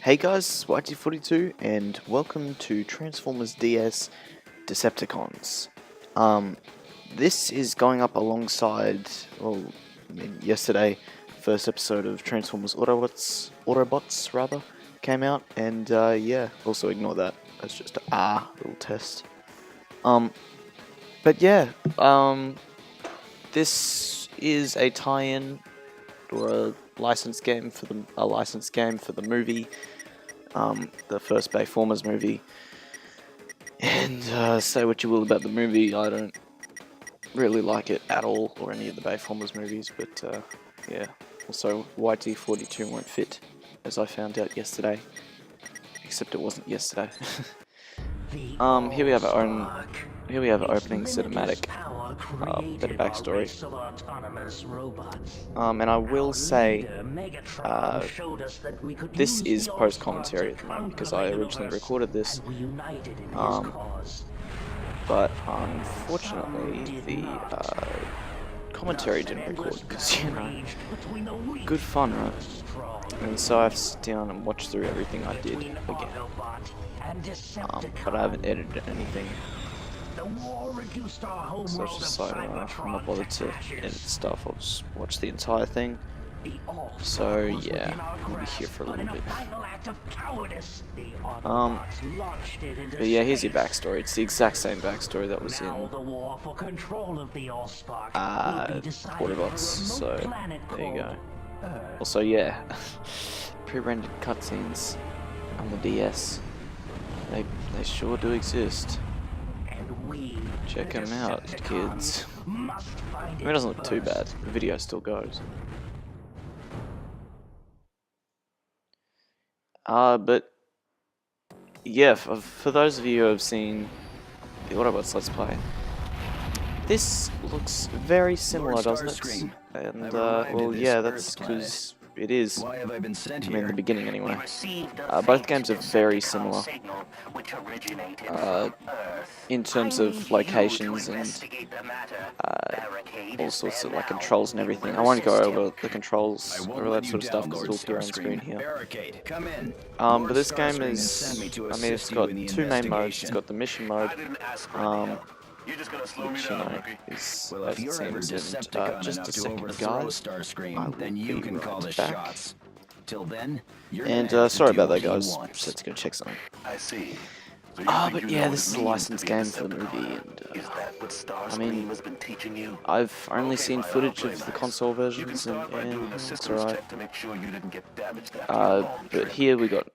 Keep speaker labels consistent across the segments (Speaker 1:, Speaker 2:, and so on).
Speaker 1: Hey guys, YT42 and welcome to Transformers DS Decepticons. This is going up alongside, yesterday, first episode of Transformers Autobots rather, came out, and yeah, also ignore that, that's just a little test. But yeah, this is a tie-in or a licensed game for the movie, the first Bayformers movie. And say what you will about the movie, I don't really like it at all, or any of the Bayformers movies. But yeah, also YT42 won't fit, as I found out yesterday. Except it wasn't yesterday. Here we have our opening cinematic, bit of backstory. And I will say, this is post-commentary at the moment, because I originally recorded this, but unfortunately the commentary didn't record, because, you know, good fun, right? And so I have to sit down and watch through everything I did again. But I haven't edited anything. So I just decided I'm not bothered to edit stuff, I'll just watch the entire thing. So yeah, I'll be here for a little bit. But yeah, here's your backstory. It's the exact same backstory that was in Autobots, so there you go. Also, yeah, pre-rendered cutscenes on the DS. They sure do exist. Check them out, kids. I mean, it doesn't look too bad. The video still goes. But yeah, for those of you who have seen the Autobots Let's Play, this looks very similar, doesn't it? And well, yeah, that's because it is. I mean, the beginning anyway. Both games are very similar in terms of locations and all sorts of like controls and everything. I won't go over the controls or all that sort of stuff because it'll appear on screen here. But this game is, I mean, it's got two main modes. It's got the mission mode, which, you know, is as it seems. And just a second, guys, I will be right back. And sorry about that, guys. Just gonna check something. But yeah, this is a licensed game for the movie, and I mean, I've only seen footage of the console versions, and it's alright. But here we got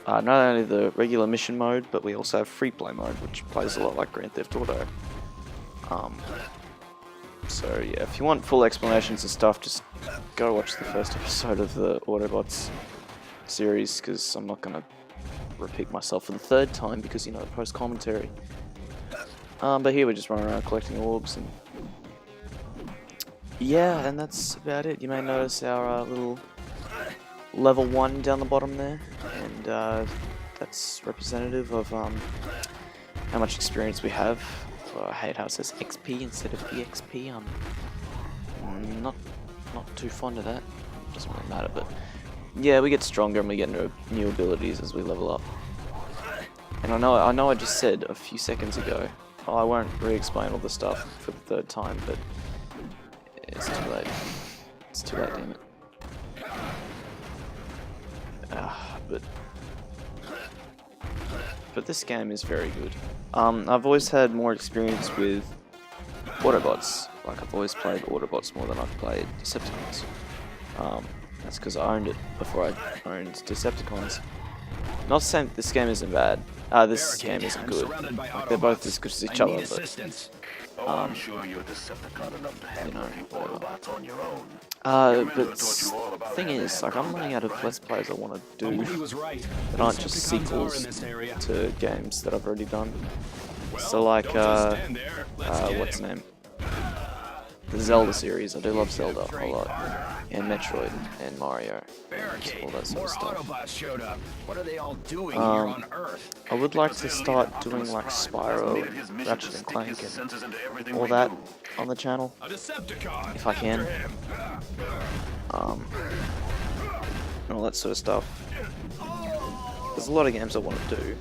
Speaker 1: not only the regular mission mode, but we also have free play mode, which plays a lot like Grand Theft Auto. So yeah, if you want full explanations and stuff, just go watch the first episode of the Autobots series, because I'm not gonna repeat myself for the third time because, you know, post-commentary. But here we're just running around collecting orbs, and yeah, and that's about it. You may notice our little level 1 down the bottom there, and that's representative of how much experience we have. I hate how it says XP instead of EXP. I'm not too fond of that. Doesn't really matter, but yeah, we get stronger and we get new abilities as we level up. And I know I just said a few seconds ago, I won't re-explain all the stuff for the third time, but it's too late. It's too late, damn it. But this game is very good. I've always had more experience with Autobots. Like, I've always played Autobots more than I've played Decepticons. That's because I owned it before I owned Decepticons. Not saying this game isn't bad. This game isn't good. Like, they're both as good as each other, but you know, whatever. But the thing is, like, I'm running out of Let's Plays I want to do that aren't just sequels to games that I've already done. So like, what's the name? The Zelda series. I do love Zelda a lot, and Metroid and Mario, and all that sort of stuff. I would like to start doing like Spyro, Ratchet and Clank, and all that on the channel, if I can. and all that sort of stuff. There's a lot of games I want to do.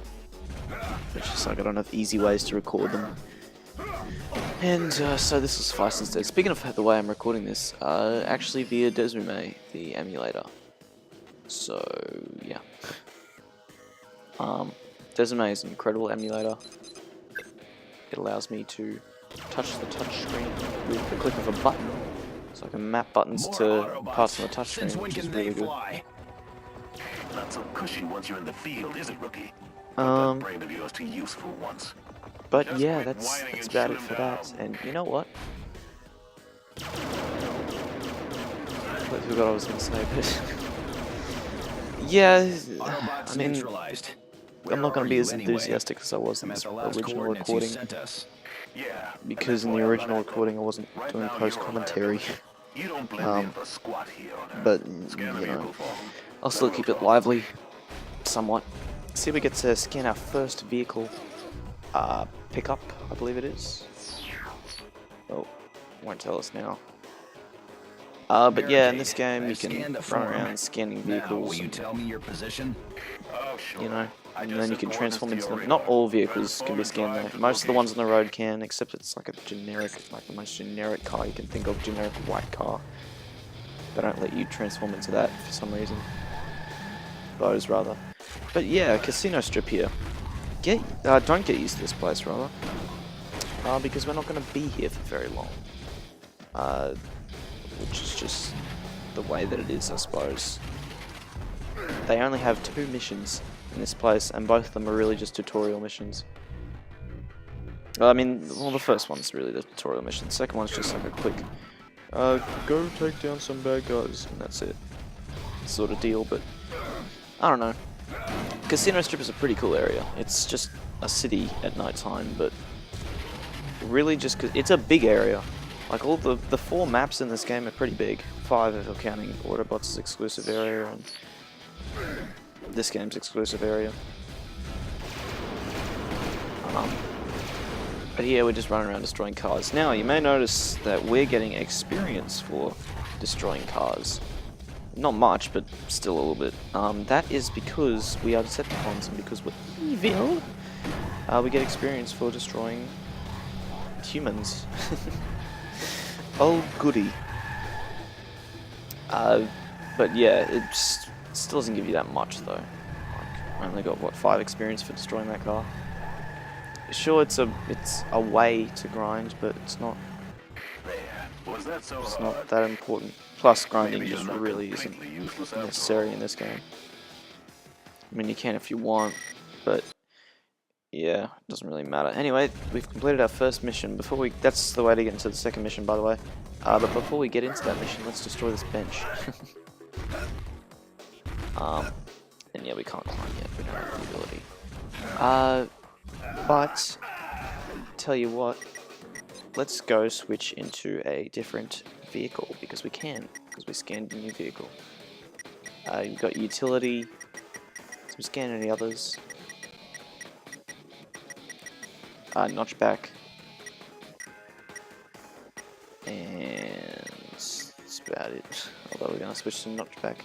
Speaker 1: It's just like I don't have easy ways to record them. And so this will suffice instead. Speaking of the way I'm recording this, actually via Desume, the emulator. So yeah. Desume is an incredible emulator. It allows me to touch the touchscreen with the click of a button. So I can map buttons to parts on the touchscreen, which is really good.
Speaker 2: Not so cushy once you're in the field, is it, rookie? Put that brain of yours to use for once.
Speaker 1: But yeah, that's about it for that. And you know what? I forgot what I was going to say, but yeah, I mean, I'm not going to be as enthusiastic as I was in this original recording, because in the original recording I wasn't doing post-commentary. But, you know, I'll still keep it lively, somewhat. See if we get to scan our first vehicle pickup, I believe it is. Oh, won't tell us now. But yeah, in this game you can run around scanning vehicles.
Speaker 2: Will you tell me your position?
Speaker 1: You know, and then you can transform into them. Not all vehicles can be scanned though. Most of the ones on the road can, except it's like a generic, like the most generic car you can think of, generic white car. They don't let you transform into that for some reason. Those rather. But yeah, casino strip here. Don't get used to this place rather. Because we're not going to be here for very long. Which is just the way that it is, I suppose. They only have 2 missions in this place, and both of them are really just tutorial missions. Well, I mean, well, the first one's really the tutorial mission. The second one's just like a quick, go take down some bad guys, and that's it. Sort of deal, but I don't know. Casino Strip is a pretty cool area. It's just a city at night time, but really just cause it's a big area. Like all the 4 maps in this game are pretty big. 5 if you're counting Autobots' exclusive area and this game's exclusive area. But yeah, we're just running around destroying cars. Now, you may notice that we're getting experience for destroying cars. Not much, but still a little bit. That is because we are Decepticons and because we're evil. We get experience for destroying humans. Oh goody. But yeah, it still doesn't give you that much though. Like, I only got what, 5 experience for destroying that car. Sure, it's a way to grind, but it's not. It's not that important. Plus, grinding just really isn't necessary in this game. I mean, you can if you want, but yeah, it doesn't really matter. Anyway, we've completed our first mission. That's the way to get into the second mission, by the way. But before we get into that mission, let's destroy this bench. And yeah, we can't climb yet. We don't have the ability. But tell you what, let's go switch into a different vehicle because we can. Because we scanned a new vehicle. You've got utility. Did we scan any others? Notchback. And that's about it. Although we're gonna switch to Notchback.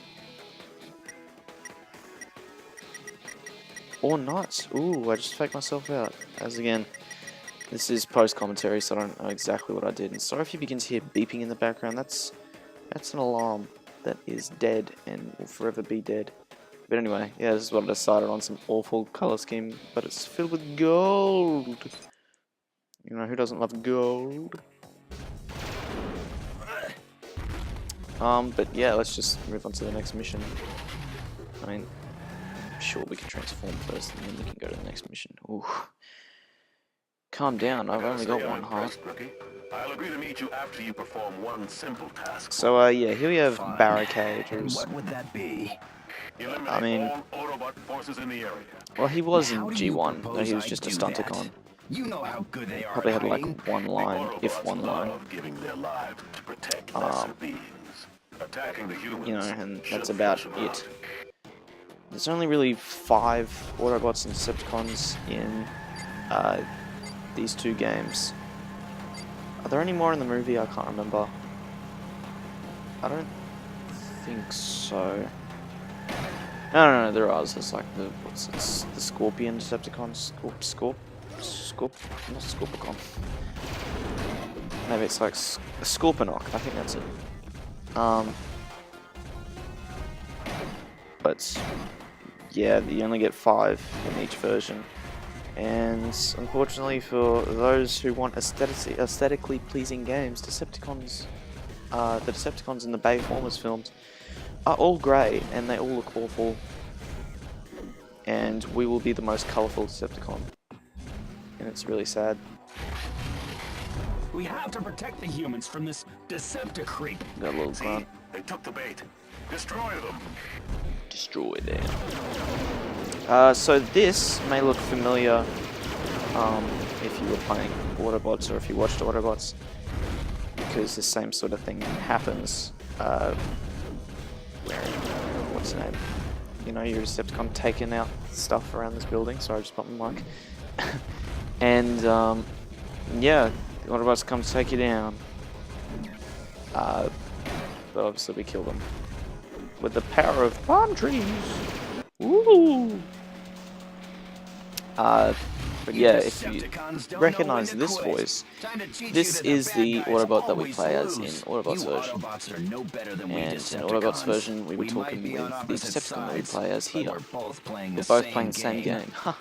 Speaker 1: Or not. Ooh, I just faked myself out. As again, this is post-commentary, so I don't know exactly what I did. And sorry if you begin to hear beeping in the background. That's an alarm that is dead and will forever be dead. But anyway, yeah, this is what I decided on, some awful color scheme, but it's filled with gold. You know, who doesn't love gold? But yeah, let's just move on to the next mission. I mean, sure, we can transform first, and then we can go to the next mission. Ooh. Calm down, I've only got one heart.
Speaker 2: I'll agree to meet you after you perform one simple task.
Speaker 1: So, yeah, here we have barricaders.
Speaker 2: What would that be?
Speaker 1: I mean,
Speaker 2: all Autobot forces in the area.
Speaker 1: well, he was in G1, though he was just a Stunticon.
Speaker 2: You know how good they are.
Speaker 1: Probably had like one line, if one line.
Speaker 2: Giving their lives to protect lesser beings. Attacking the humans,
Speaker 1: you know, and that's about it. There's only really 5 Autobots and Decepticons in these 2 games. Are there any more in the movie? I can't remember. I don't think so. No, there are. There's like the the Scorpion Decepticons. Not Scorpicon. Maybe it's like a Scorponok. I think that's it. But yeah, you only get 5 in each version. And unfortunately for those who want aesthetically pleasing games, the Decepticons in the Bayformers films are all grey and they all look awful. And we will be the most colourful Decepticon. And it's really sad.
Speaker 3: We have to protect the humans from this Decepticreep.
Speaker 1: Got a little grunt.
Speaker 2: They took the bait. Destroy them.
Speaker 1: Destroy them. So this may look familiar if you were playing Autobots or if you watched Autobots, because the same sort of thing happens. What's the name? You know, you're a Decepticon taking out stuff around this building. Sorry, I just bumped my mic. And yeah, the Autobots come to take you down. But obviously we kill them with the power of palm trees. Woo! But yeah, if you recognize this voice, this is the Autobot that we play as in Autobots version. And in Autobots version, we were talking with the Decepticon that we play as here. We're both playing the same game. Ha!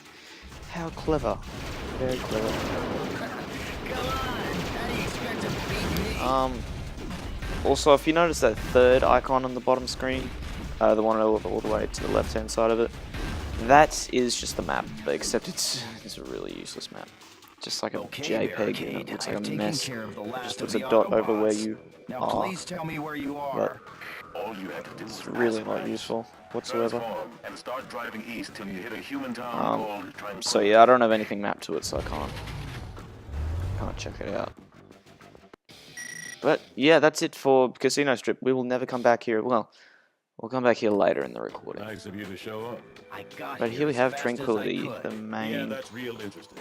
Speaker 1: How clever. Very clever. Also, if you notice that third icon on the bottom screen, the one all the way to the left-hand side of it, that is just the map, but except it's a really useless map. Just like a JPEG, and it looks like a mess. Just puts a dot over where you are. But it's really not useful whatsoever. So yeah, I don't have anything mapped to it, so I can't check it out. But yeah, that's it for Casino Strip. We will never come back here. Well, we'll come back here later in the recording.
Speaker 2: Nice of you to show up.
Speaker 1: But here we have Tranquility, the main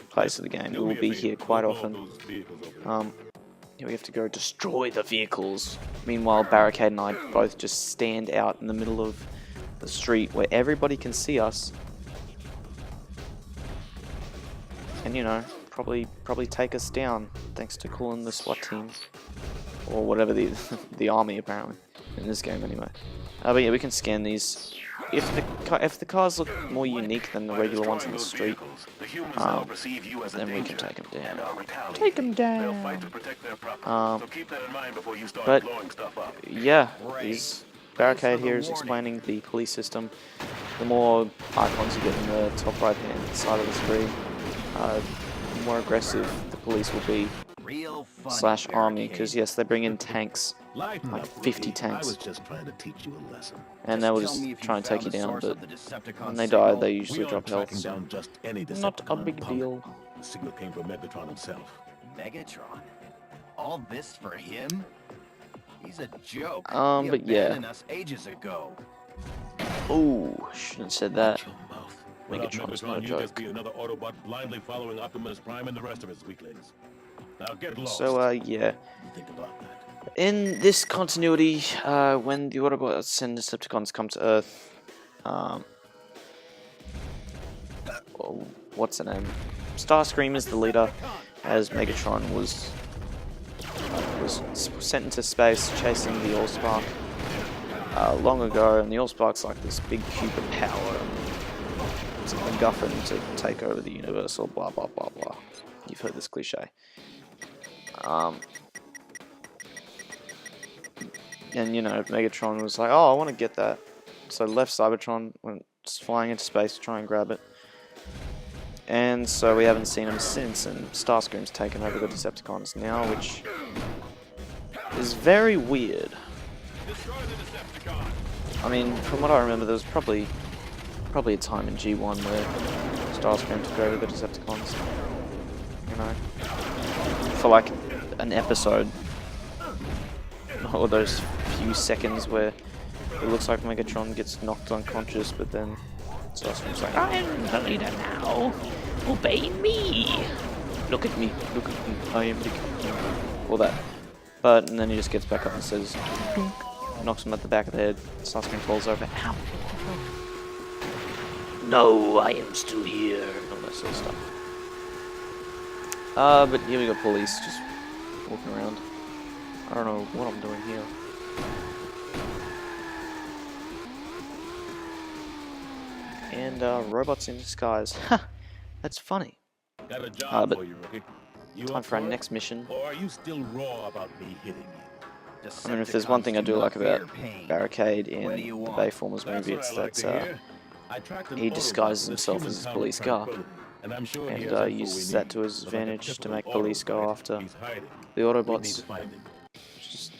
Speaker 1: place of the game. We will be here quite often. Here we have to go destroy the vehicles. Meanwhile, Barricade and I both just stand out in the middle of the street where everybody can see us. And you know, probably take us down, thanks to calling the SWAT teams. Or whatever the army, apparently. In this game, anyway. But yeah, we can scan these. If the cars look more unique than the regular ones in the street, then we can take them down. Take them down! But, yeah, this Barricade here is explaining the police system. The more icons you get in the top right-hand side of the screen, the more aggressive the police will be. / army, because yes, they bring in tanks, like 50 tanks, and they will just try and take you down, but when they die, they usually drop health, so not a big deal.
Speaker 2: The signal came from Megatron himself.
Speaker 3: Megatron? All this for him? He's a joke.
Speaker 1: But yeah.
Speaker 3: Us ages ago.
Speaker 1: Ooh, shouldn't have said that. Megatron is not a joke.
Speaker 2: Be another Autobot blindly following Optimus Prime and the rest of his weaklings. Now get lost.
Speaker 1: So, yeah.
Speaker 2: Think about that.
Speaker 1: In this continuity, when the Autobots and Decepticons come to Earth, what's her name? Starscream is the leader, as Megatron was sent into space chasing the Allspark long ago, and the Allspark's like this big cube of power. It's a MacGuffin to take over the universe, or blah blah blah blah. You've heard this cliche. And you know, Megatron was like, oh, I want to get that. So left Cybertron, went flying into space to try and grab it. And so we haven't seen him since, and Starscream's taken over the Decepticons now, which is very weird. I mean, from what I remember, there was probably a time in G1 where Starscream took over the Decepticons. You know, for like an episode, or those few seconds where it looks like Megatron gets knocked unconscious, but then Starscream's like, I am the leader now, obey me, look at me, I am the captain, all that. But, and then he just gets back up and says, knocks him at the back of the head, Starscream falls over, ow, No, I am still here. All that sort of stuff. But here we got police just walking around. I don't know what I'm doing here. And robots in disguise. Ha! That's funny.
Speaker 2: Got a job
Speaker 1: but
Speaker 2: for you, rookie. You
Speaker 1: time
Speaker 2: up
Speaker 1: for our
Speaker 2: it?
Speaker 1: next mission.
Speaker 2: Or are you still raw about me hitting you?
Speaker 1: I mean, if there's one thing I do like about Barricade in the Bayformers movie, it's that he disguises himself as his police car, and uses that to his advantage to make police go after the Autobots, which is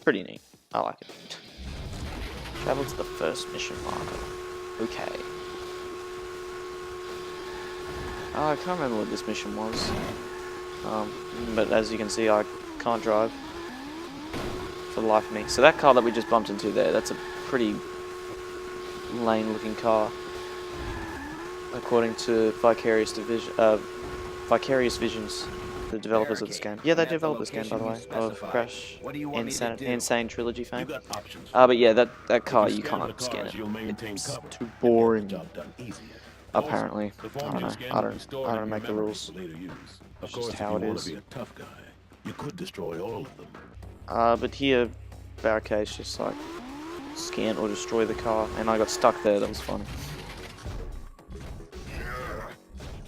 Speaker 1: pretty neat. I like it. Travel to the first mission marker. Okay. I can't remember what this mission was, but as you can see, I can't drive for the life of me. So that car that we just bumped into there, that's a pretty lame looking car, according to Vicarious Visions, the developers of this game. Yeah, they developed this game, by the way, of Crash Insane Trilogy fame. But yeah, that car, you can't scan it. It's too boring. Apparently, I don't know. I don't make the rules. That's just how it is.
Speaker 2: You could destroy all of them.
Speaker 1: But here, Barricade's just like scan or destroy the car, and I got stuck there. That was fun.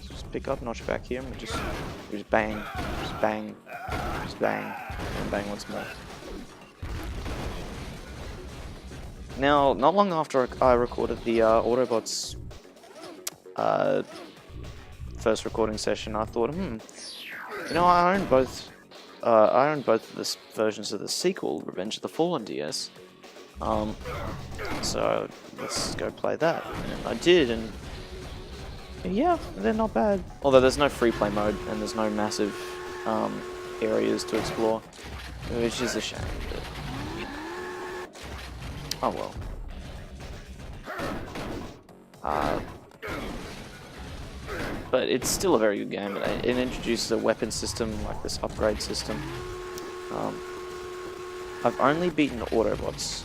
Speaker 1: So just pick up, notch back here, and we just bang, just bang, just bang, and bang once more. Now, not long after I recorded the Autobots first recording session, I thought, you know, I own both of the versions of the sequel, Revenge of the Fallen DS. So let's go play that. And I did, and yeah, they're not bad. Although there's no free play mode and there's no massive areas to explore, which is a shame. But, you know. Oh well. But it's still a very good game. It introduces a weapon system, like this upgrade system. I've only beaten Autobots.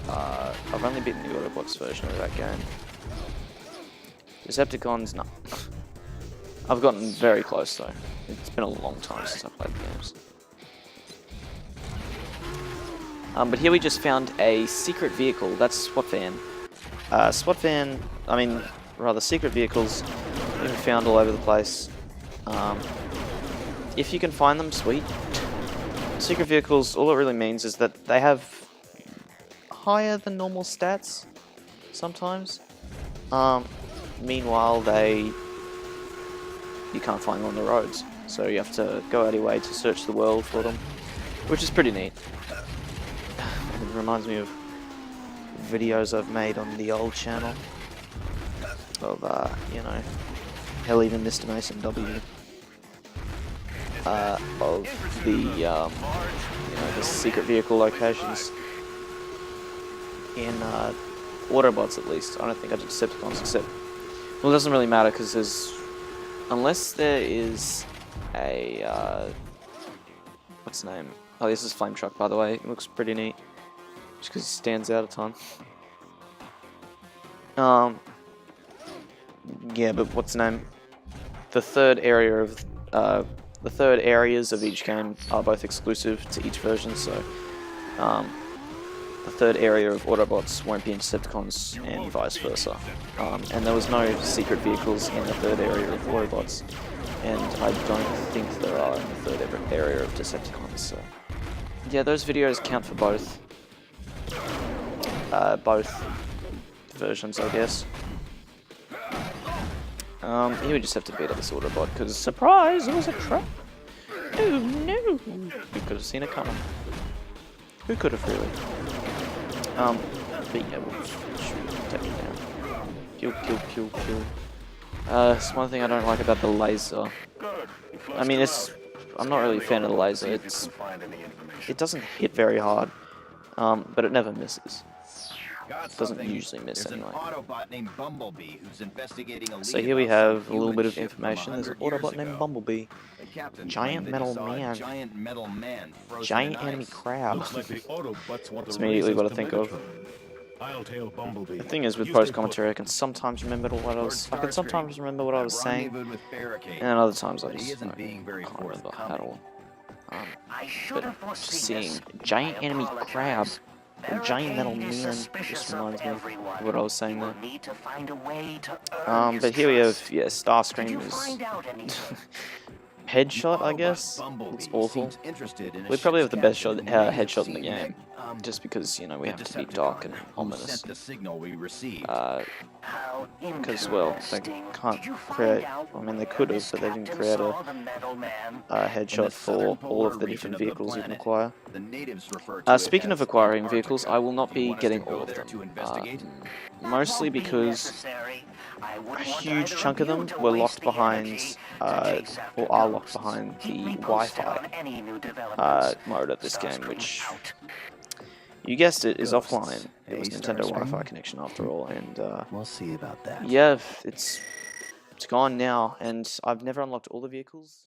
Speaker 1: I've only beaten the Autobots version of that game. Decepticons, no. I've gotten very close though. It's been a long time since I played the games. But here we just found a secret vehicle. That's SWAT van. SWAT van, I mean, rather secret vehicles have been found all over the place. If you can find them, sweet. Secret vehicles, all it really means is that they have higher than normal stats sometimes. Meanwhile, you can't find them on the roads, so you have to go out of your way to search the world for them, which is pretty neat. It reminds me of videos I've made on the old channel of, you know, hell, even Mr. Mason W. Of the, you know, the secret vehicle locations in Autobots, at least. I don't think I did Decepticons, except, well, it doesn't really matter because unless there is a what's the name? Oh, this is Flame Truck, by the way. It looks pretty neat, just because it stands out a ton. Yeah, but what's the name? The third areas of each game are both exclusive to each version, so the third area of Autobots won't be in Decepticons and vice versa. And there was no secret vehicles in the third area of Autobots, and I don't think there are in the third area of Decepticons, so yeah, those videos count for both versions, I guess. Here we just have to beat up this Autobot, because surprise, it was a trap! Oh no! Who could have seen it coming? Who could have really? But yeah, we'll shoot, take it down. Kill, kill, kill, kill. It's one thing I don't like about the laser. I mean, I'm not really a fan of the laser. It doesn't hit very hard, but it never misses. It doesn't usually miss anyway. So here we have a little bit of information. There's an Autobot named Bumblebee. Giant metal man. Giant enemy crab. That's immediately what I think of.
Speaker 2: I'll tail Bumblebee.
Speaker 1: The thing is, with
Speaker 2: You
Speaker 1: post
Speaker 2: stay
Speaker 1: commentary, I can sometimes remember what I was. I can sometimes remember what I was saying, and other times I just can't remember at all. But just seeing giant enemy crab or giant metal man just reminds me of what I was saying there. But here we have Starscream is headshot, I guess. It's awful. We probably have the best headshot in the game, just because we have to be dark and ominous. Because well, they can't create. I mean, they could have, but they didn't create a headshot for all of the different vehicles you can acquire. Speaking of acquiring vehicles, I will not be getting all of them. Mostly because a huge chunk of them were locked behind, or are locked behind the Wi-Fi mode of this game, which, you guessed it, is offline. It was Nintendo Wi-Fi connection after all, and
Speaker 3: We'll see about that.
Speaker 1: yeah, it's gone now, and I've never unlocked all the vehicles.